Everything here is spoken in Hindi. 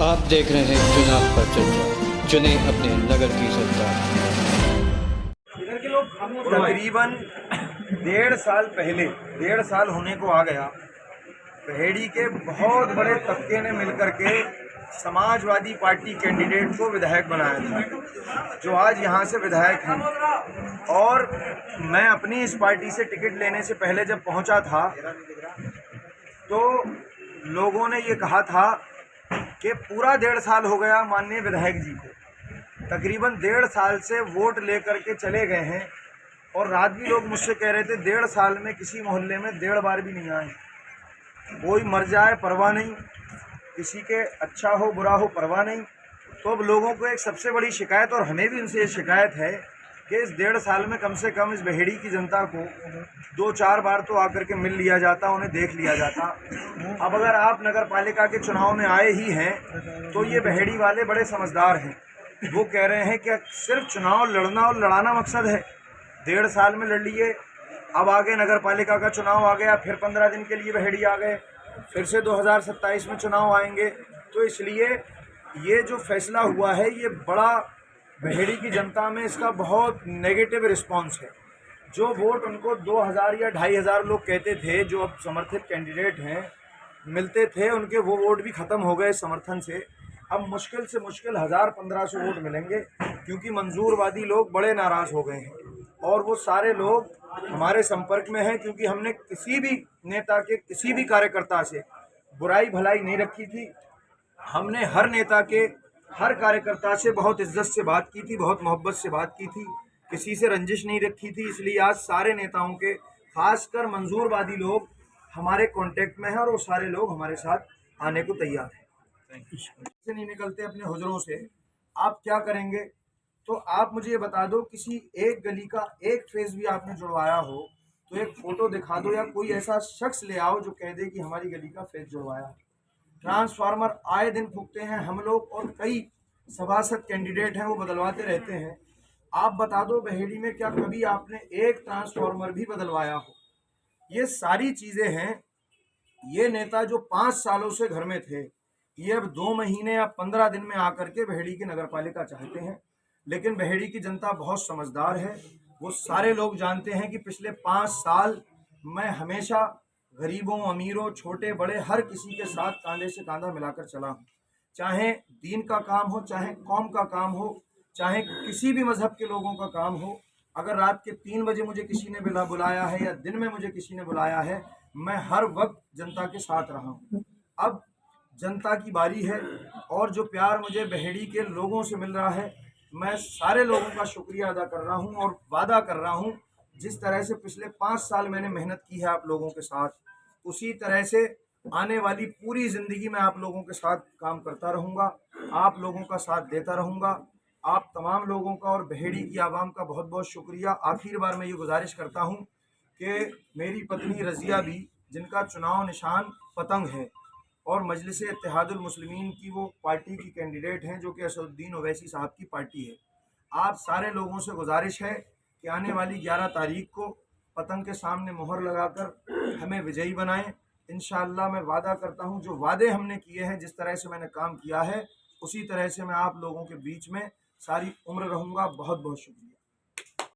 आप देख रहे हैं चुनाव पर चर्चा, चुने अपने नगर की सरकार। तकरीबन 1.5 साल होने को आ गया। पहेड़ी के बहुत बड़े तबके ने मिलकर के समाजवादी पार्टी कैंडिडेट को विधायक बनाया था, जो आज यहाँ से विधायक हैं। और मैं अपनी इस पार्टी से टिकट लेने से पहले जब पहुँचा था तो लोगों ने ये कहा था कि पूरा 1.5 साल हो गया माननीय विधायक जी को, तकरीबन 1.5 साल से वोट लेकर के चले गए हैं। और रात भी लोग मुझसे कह रहे थे 1.5 साल में किसी मोहल्ले में 1.5 बार भी नहीं आए। कोई मर जाए परवाह नहीं, किसी के अच्छा हो बुरा हो परवाह नहीं। तो अब लोगों को एक सबसे बड़ी शिकायत, और हमें भी उनसे ये शिकायत है कि इस 1.5 साल में कम से कम इस बहेड़ी की जनता को 2-4 बार तो आकर के मिल लिया जाता, उन्हें देख लिया जाता। अब अगर आप नगर पालिका के चुनाव में आए ही हैं तो ये बहेड़ी वाले बड़े समझदार हैं। वो कह रहे हैं कि सिर्फ चुनाव लड़ना और लड़ाना मकसद है, 1.5 साल में लड़ लिए। अब आगे नगर पालिका का चुनाव आ गया, फिर 15 दिन के लिए बहेड़ी आ गए, फिर से 2027 में चुनाव आएंगे। तो इसलिए ये जो फैसला हुआ है ये बड़ा बहेड़ी की जनता में इसका बहुत नेगेटिव रिस्पांस है। जो वोट उनको 2000 या 2500 लोग कहते थे, जो अब समर्थित कैंडिडेट हैं मिलते थे, उनके वो वोट भी ख़त्म हो गए समर्थन से। अब मुश्किल से मुश्किल 1000-1500 वोट मिलेंगे, क्योंकि मंजूरवादी लोग बड़े नाराज़ हो गए हैं। और वो सारे लोग हमारे संपर्क में हैं, क्योंकि हमने किसी भी नेता के किसी भी कार्यकर्ता से बुराई भलाई नहीं रखी थी। हमने हर नेता के हर कार्यकर्ता से बहुत इज्जत से बात की थी, बहुत मोहब्बत से बात की थी, किसी से रंजिश नहीं रखी थी। इसलिए आज सारे नेताओं के, खासकर मंजूरवादी लोग हमारे कांटेक्ट में हैं, और वो सारे लोग हमारे साथ आने को तैयार हैं। से नहीं निकलते अपने हुजरों से, आप क्या करेंगे? तो आप मुझे ये बता दो, किसी एक गली का एक फेस भी आपने जुड़वाया हो तो एक फ़ोटो दिखा दो, या कोई ऐसा शख्स ले आओ जो कह दे कि हमारी गली का फेस जुड़वाया। ट्रांसफार्मर आए दिन फूकते हैं हम लोग, और कई सभासद कैंडिडेट हैं वो बदलवाते रहते हैं। आप बता दो बहेड़ी में क्या कभी आपने एक ट्रांसफार्मर भी बदलवाया हो? ये सारी चीज़ें हैं। ये नेता जो 5 सालों से घर में थे, ये अब 2 महीने या 15 दिन में आकर के बहेड़ी की नगर पालिका चाहते हैं। लेकिन बहेड़ी की जनता बहुत समझदार है। वो सारे लोग जानते हैं कि पिछले 5 साल मैं हमेशा गरीबों, अमीरों, छोटे बड़े हर किसी के साथ कांधे से कांधा मिलाकर चला हूँ। चाहे दीन का काम हो, चाहे कौम का काम हो, चाहे किसी भी मजहब के लोगों का काम हो। अगर रात के 3 बजे मुझे किसी ने बुलाया है या दिन में मुझे किसी ने बुलाया है, मैं हर वक्त जनता के साथ रहा हूँ। अब जनता की बारी है, और जो प्यार मुझे बहेड़ी के लोगों से मिल रहा है, मैं सारे लोगों का शुक्रिया अदा कर रहा हूँ और वादा कर रहा हूँ, जिस तरह से पिछले 5 साल मैंने मेहनत की है आप लोगों के साथ, उसी तरह से आने वाली पूरी ज़िंदगी में आप लोगों के साथ काम करता रहूँगा, आप लोगों का साथ देता रहूँगा। आप तमाम लोगों का और बहेड़ी की आवाम का बहुत बहुत शुक्रिया। आखिर बार मैं ये गुजारिश करता हूँ कि मेरी पत्नी रज़िया भी, जिनका चुनाव निशान पतंग है, और मजलिस इत्तेहादुल मुस्लिमीन की वो पार्टी की कैंडिडेट हैं, जो कि असदुद्दीन ओवैसी साहब की पार्टी है। आप सारे लोगों से गुजारिश है कि आने वाली 11 तारीख को पतंग के सामने मोहर लगाकर हमें विजयी बनाएं। इंशाअल्लाह मैं वादा करता हूं, जो वादे हमने किए हैं, जिस तरह से मैंने काम किया है, उसी तरह से मैं आप लोगों के बीच में सारी उम्र रहूँगा। बहुत बहुत शुक्रिया।